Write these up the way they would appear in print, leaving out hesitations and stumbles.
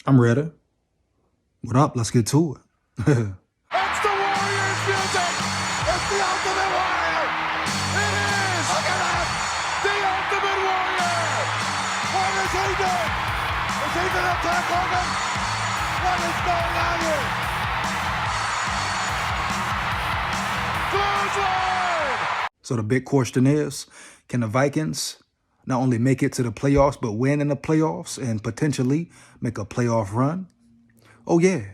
I'm ready. What up? Let's get to it. It's the Warriors music! It's the Ultimate Warrior! It is! Look at that! The Ultimate Warrior! What is he doing? Is he gonna attack Hogan? What is going on here? Clothesline! So the big question is, can the Vikings not only make it to the playoffs, but win in the playoffs and potentially make a playoff run? Oh yeah,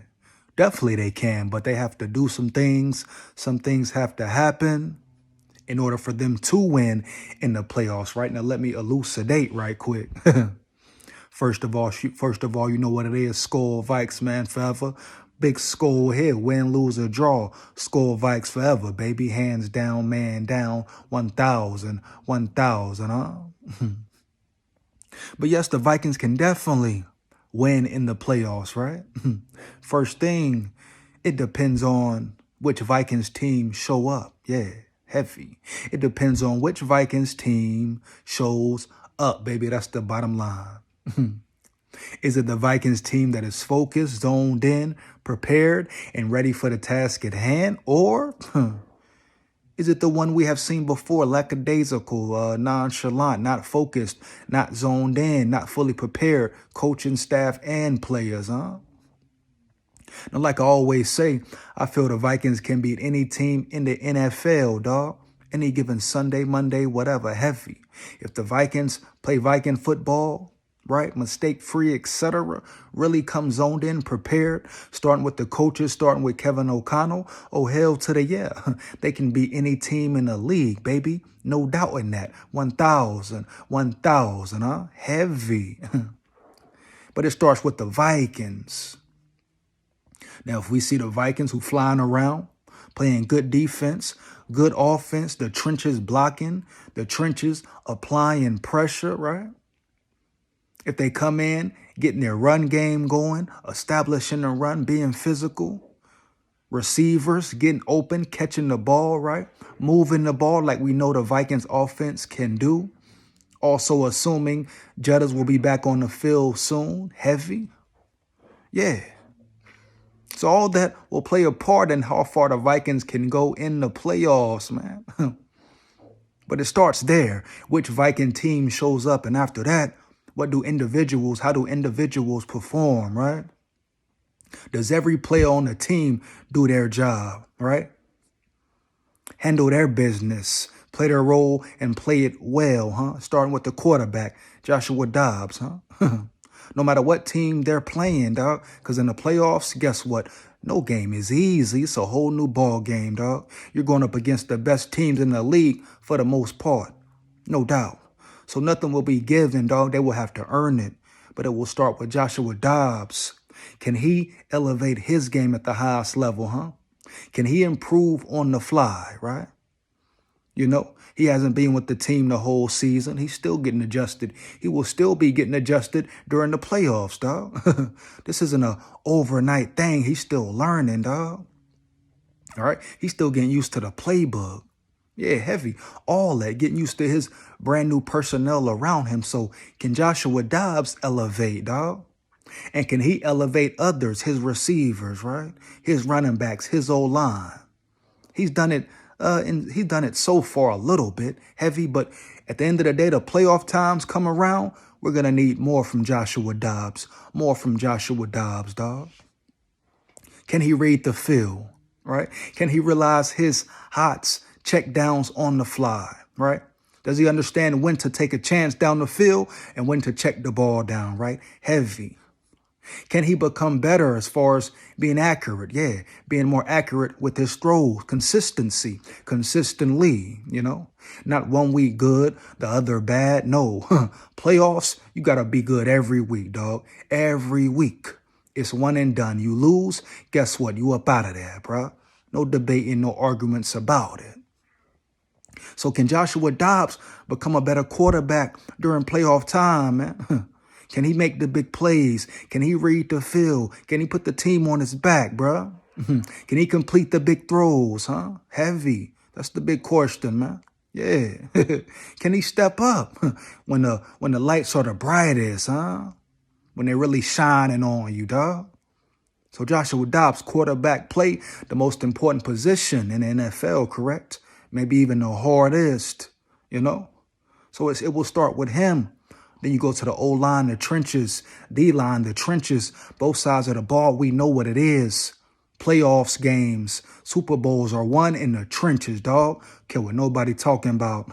definitely they can, but they have to do some things. Some things have to happen in order for them to win in the playoffs, right? Now let me elucidate right quick. First of all, you know what it is. Skol Vikes, man, forever. Big Skol here. Win, lose, or draw. Skol Vikes forever, baby. Hands down, man down. 1,000. 1,000, huh? But yes, the Vikings can definitely win in the playoffs, right? First thing, it depends on which Vikings team show up. Yeah, heavy. It depends on which Vikings team shows up, baby. That's the bottom line. Is it the Vikings team that is focused, zoned in, prepared, and ready for the task at hand? Or is it the one we have seen before, lackadaisical, nonchalant, not focused, not zoned in, not fully prepared, coaching staff and players, huh? Now, like I always say, I feel the Vikings can beat any team in the NFL, dog. Any given Sunday, Monday, whatever, heavy. If the Vikings play Viking football, right, mistake-free, etc., really come zoned in, prepared, starting with the coaches, starting with Kevin O'Connell, oh, hell to the yeah. They can beat any team in the league, baby. No doubt in that. 1,000, 1,000, huh? Heavy. But it starts with the Vikings. Now, if we see the Vikings who flying around, playing good defense, good offense, the trenches blocking, the trenches applying pressure, right? If they come in, getting their run game going, establishing a run, being physical, receivers getting open, catching the ball, right? Moving the ball like we know the Vikings offense can do. Also assuming Jettas will be back on the field soon, heavy. Yeah. So all that will play a part in how far the Vikings can go in the playoffs, man. But it starts there. Which Viking team shows up? And after that, how do individuals perform, right? Does every player on the team do their job, right? Handle their business, play their role, and play it well, huh? Starting with the quarterback, Joshua Dobbs, huh? No matter what team they're playing, dog. Because in the playoffs, guess what? No game is easy. It's a whole new ball game, dog. You're going up against the best teams in the league for the most part. No doubt. So nothing will be given, dog. They will have to earn it. But it will start with Joshua Dobbs. Can he elevate his game at the highest level, huh? Can he improve on the fly, right? You know, he hasn't been with the team the whole season. He's still getting adjusted. He will still be getting adjusted during the playoffs, dog. This isn't an overnight thing. He's still learning, dog. All right? He's still getting used to the playbook. Yeah, heavy. All that, getting used to his brand new personnel around him. So can Joshua Dobbs elevate, dog? And can he elevate others, his receivers, right? His running backs, his O-line. He's done it. And he's done it so far a little bit heavy, but at the end of the day, the playoff times come around, we're going to need more from Joshua Dobbs, dog. Can he read the field, right? Can he realize his hots, check downs on the fly, right? Does he understand when to take a chance down the field and when to check the ball down, right? Heavy. Can he become better as far as being accurate? Yeah, being more accurate with his throws, consistently, you know? Not one week good, the other bad. No, playoffs, you got to be good every week, dog. Every week. It's one and done. You lose, guess what? You up out of there, bro. No debating, no arguments about it. So can Joshua Dobbs become a better quarterback during playoff time, man? Can he make the big plays? Can he read the field? Can he put the team on his back, bro? Can he complete the big throws, huh? Heavy. That's the big question, man. Yeah. Can he step up when the lights are the brightest, huh? when they're really shining on you, dog. So Joshua Dobbs, quarterback, play the most important position in the NFL, correct? Maybe even the hardest, you know? So it will start with him. Then you go to the O-line, the trenches, D-line, the trenches, both sides of the ball. We know what it is. Playoffs games, Super Bowls are won in the trenches, dog. Care what nobody talking about.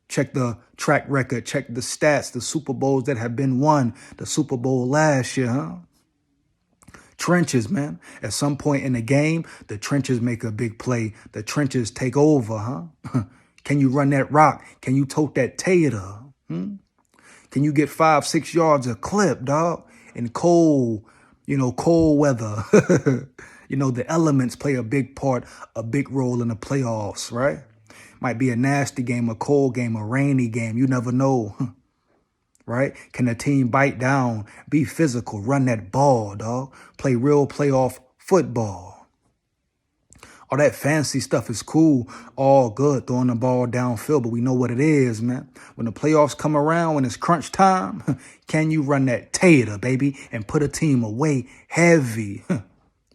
Check the track record, check the stats, the Super Bowls that have been won. The Super Bowl last year, huh? Trenches, man. At some point in the game, the trenches make a big play. The trenches take over, huh? Can you run that rock? Can you tote that tater? Can you get 5-6 yards a clip, dog? In cold weather. The elements play a big part, a big role in the playoffs, right? Might be a nasty game, a cold game, a rainy game. You never know, right? Can the team bite down, be physical, run that ball, dog? Play real playoff football. All that fancy stuff is cool, all good, throwing the ball downfield, but we know what it is, man. When the playoffs come around, when it's crunch time, can you run that tater, baby, and put a team away heavy?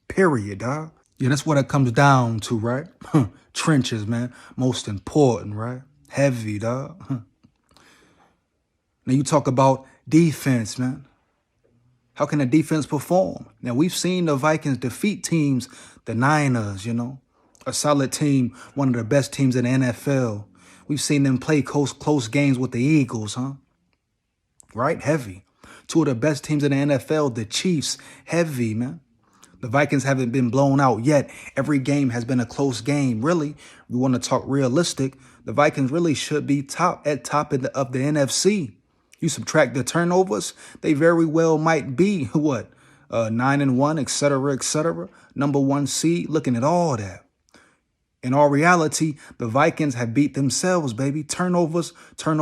Period, dog. Yeah, that's what it comes down to, right? Trenches, man. Most important, right? Heavy, dog. Now you talk about defense, man. How can the defense perform? Now, we've seen the Vikings defeat teams, the Niners, a solid team, one of the best teams in the NFL. We've seen them play close games with the Eagles, huh? Right? Heavy. Two of the best teams in the NFL, the Chiefs, heavy, man. The Vikings haven't been blown out yet. Every game has been a close game. Really, we want to talk realistic. The Vikings really should be top of the NFC. You subtract the turnovers, they very well might be, 9-1, et cetera, number 1 seed, looking at all that. In all reality, the Vikings have beat themselves, baby. Turnovers. So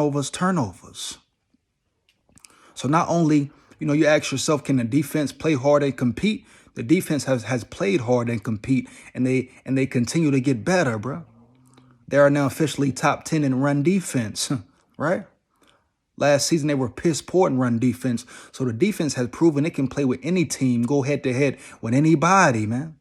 not only, you ask yourself, can the defense play hard and compete? The defense has played hard and compete, and they continue to get better, bro. They are now officially top 10 in run defense, right? Last season, they were piss poor in run defense. So the defense has proven it can play with any team, go head to head with anybody, man.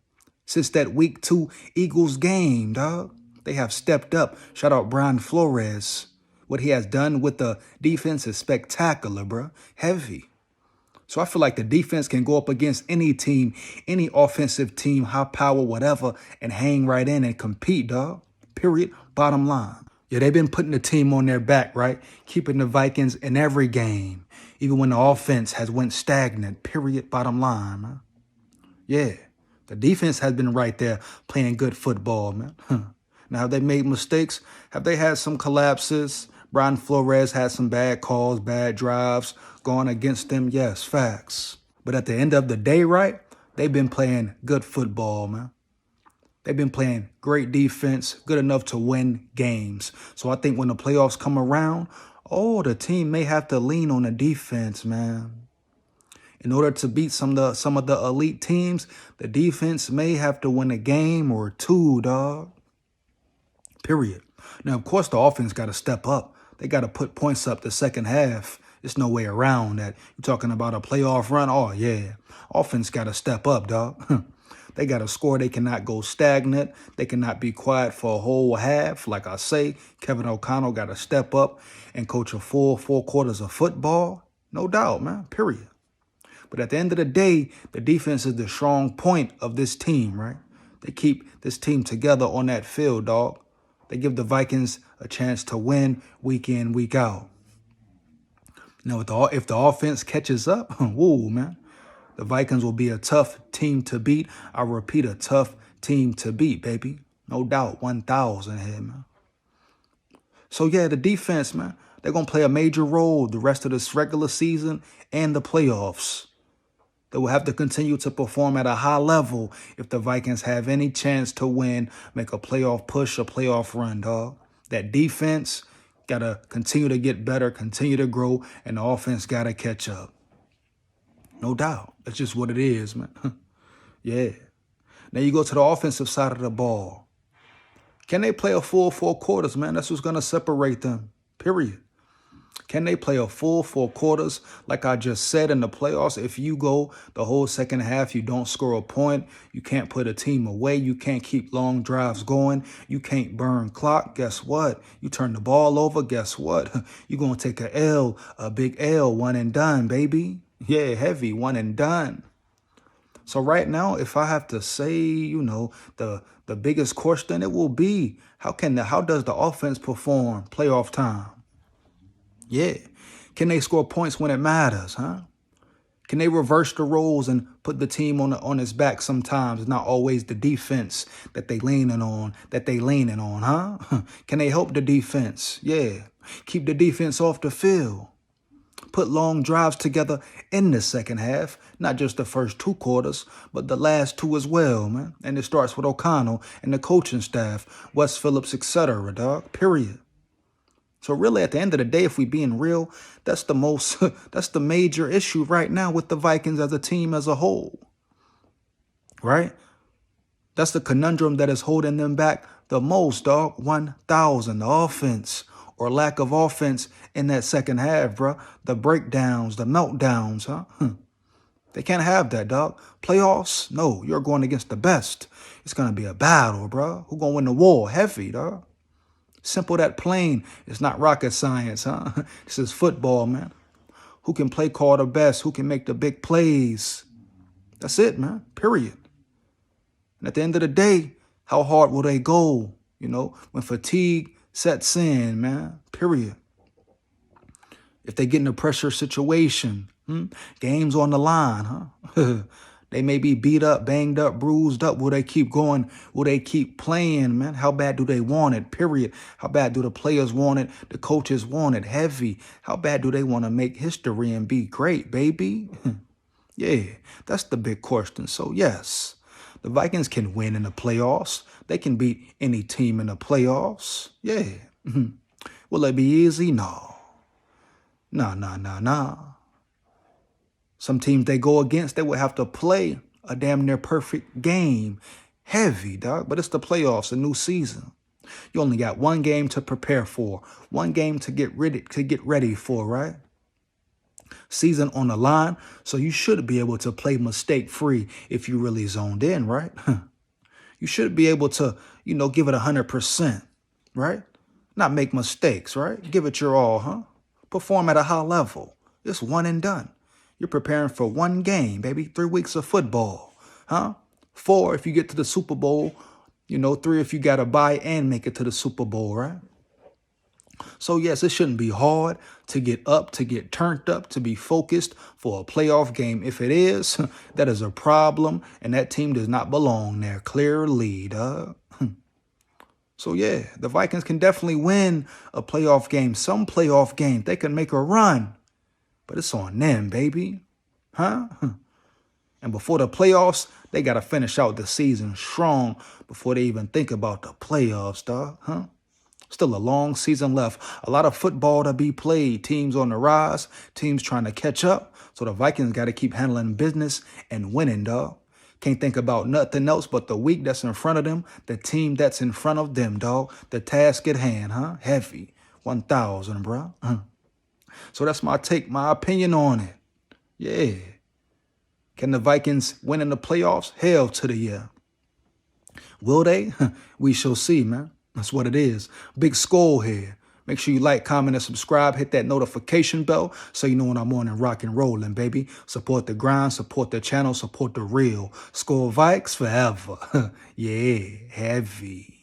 Since that week 2 Eagles game, dog, they have stepped up. Shout out Brian Flores. What he has done with the defense is spectacular, bro. Heavy. So I feel like the defense can go up against any team, any offensive team, high power, whatever, and hang right in and compete, dog. Period. Bottom line. Yeah, they've been putting the team on their back, right? Keeping the Vikings in every game, even when the offense has went stagnant. Period. Bottom line, man. Yeah, the defense has been right there playing good football, man. Now, have they made mistakes? Have they had some collapses? Brian Flores had some bad calls, bad drives going against them. Yes, facts. But at the end of the day, right, they've been playing good football, man. They've been playing great defense, good enough to win games. So I think when the playoffs come around, the team may have to lean on the defense, man. In order to beat some of the elite teams, the defense may have to win a game or two, dog. Period. Now, of course, the offense got to step up. They got to put points up the second half. There's no way around that. You're talking about a playoff run? Oh, yeah. Offense got to step up, dog. They got to score. They cannot go stagnant. They cannot be quiet for a whole half. Like I say, Kevin O'Connell got to step up and coach a full 4 quarters of football. No doubt, man. Period. But at the end of the day, the defense is the strong point of this team, right? They keep this team together on that field, dog. They give the Vikings a chance to win week in, week out. Now, if the offense catches up, whoa, man. The Vikings will be a tough team to beat. I repeat, a tough team to beat, baby. No doubt, 1,000 here, man. So, yeah, the defense, man, they're going to play a major role the rest of this regular season and the playoffs. They will have to continue to perform at a high level if the Vikings have any chance to win, make a playoff push, a playoff run, dog. That defense got to continue to get better, continue to grow, and the offense got to catch up. No doubt. That's just what it is, man. Yeah. Now you go to the offensive side of the ball. Can they play a full 4 quarters, man? That's what's going to separate them. Period. Can they play a full 4 quarters? Like I just said in the playoffs, if you go the whole second half, you don't score a point, you can't put a team away, you can't keep long drives going, you can't burn clock, guess what? You turn the ball over, guess what? You're going to take a L, a big L, one and done, baby. Yeah, heavy, one and done. So right now, if I have to say, the biggest question, it will be, how does the offense perform playoff time? Yeah. Can they score points when it matters, huh? Can they reverse the roles and put the team on its back sometimes, not always the defense that they leaning on, huh? Can they help the defense? Yeah. Keep the defense off the field. Put long drives together in the second half, not just the first 2 quarters, but the last 2 as well, man. And it starts with O'Connell and the coaching staff, Wes Phillips, etc., dog, period. So really, at the end of the day, if we being real, that's the major issue right now with the Vikings as a team as a whole, right? That's the conundrum that is holding them back the most, dog. 1,000, the offense or lack of offense in that second half, bro. The breakdowns, the meltdowns, huh? They can't have that, dog. Playoffs? No, you're going against the best. It's going to be a battle, bro. Who going to win the war? Heavy, dog. Simple that plain. It's not rocket science, huh? This is football, man. Who can play call the best? Who can make the big plays? That's it, man. Period. And at the end of the day, how hard will they go? When fatigue sets in, man. Period. If they get in a pressure situation, games on the line, huh? They may be beat up, banged up, bruised up. Will they keep going? Will they keep playing, man? How bad do they want it? Period. How bad do the players want it? The coaches want it? Heavy. How bad do they want to make history and be great, baby? Yeah, that's the big question. So, yes, the Vikings can win in the playoffs. They can beat any team in the playoffs. Yeah. Will it be easy? No. Nah. Some teams they go against, they will have to play a damn near perfect game. Heavy, dog. But it's the playoffs, a new season. You only got one game to prepare for, one game to get ready for, right? Season on the line, so you should be able to play mistake-free if you really zoned in, right? You should be able to, give it 100%, right? Not make mistakes, right? Give it your all, huh? Perform at a high level. It's one and done. You're preparing for one game, baby. 3 weeks of football, huh? 4 if you get to the Super Bowl. 3 if you got to buy and make it to the Super Bowl, right? So, yes, it shouldn't be hard to get up, to get turned up, to be focused for a playoff game. If it is, that is a problem, and that team does not belong there. Clearly, dog. So, yeah, the Vikings can definitely win a playoff game. Some playoff game, they can make a run. But it's on them, baby. Huh? And before the playoffs, they got to finish out the season strong before they even think about the playoffs, dog. Huh? Still a long season left. A lot of football to be played. Teams on the rise. Teams trying to catch up. So the Vikings got to keep handling business and winning, dog. Can't think about nothing else but the week that's in front of them. The team that's in front of them, dog. The task at hand, huh? Heavy. 1,000, bro. So that's my take, my opinion on it. Yeah. Can the Vikings win in the playoffs? Hell to the yeah. Will they? We shall see, man. That's what it is. Big Skol here. Make sure you like, comment, and subscribe. Hit that notification bell so you know when I'm on and rock and rolling, baby. Support the grind, support the channel, support the real. Skol Vikes forever. Yeah, heavy.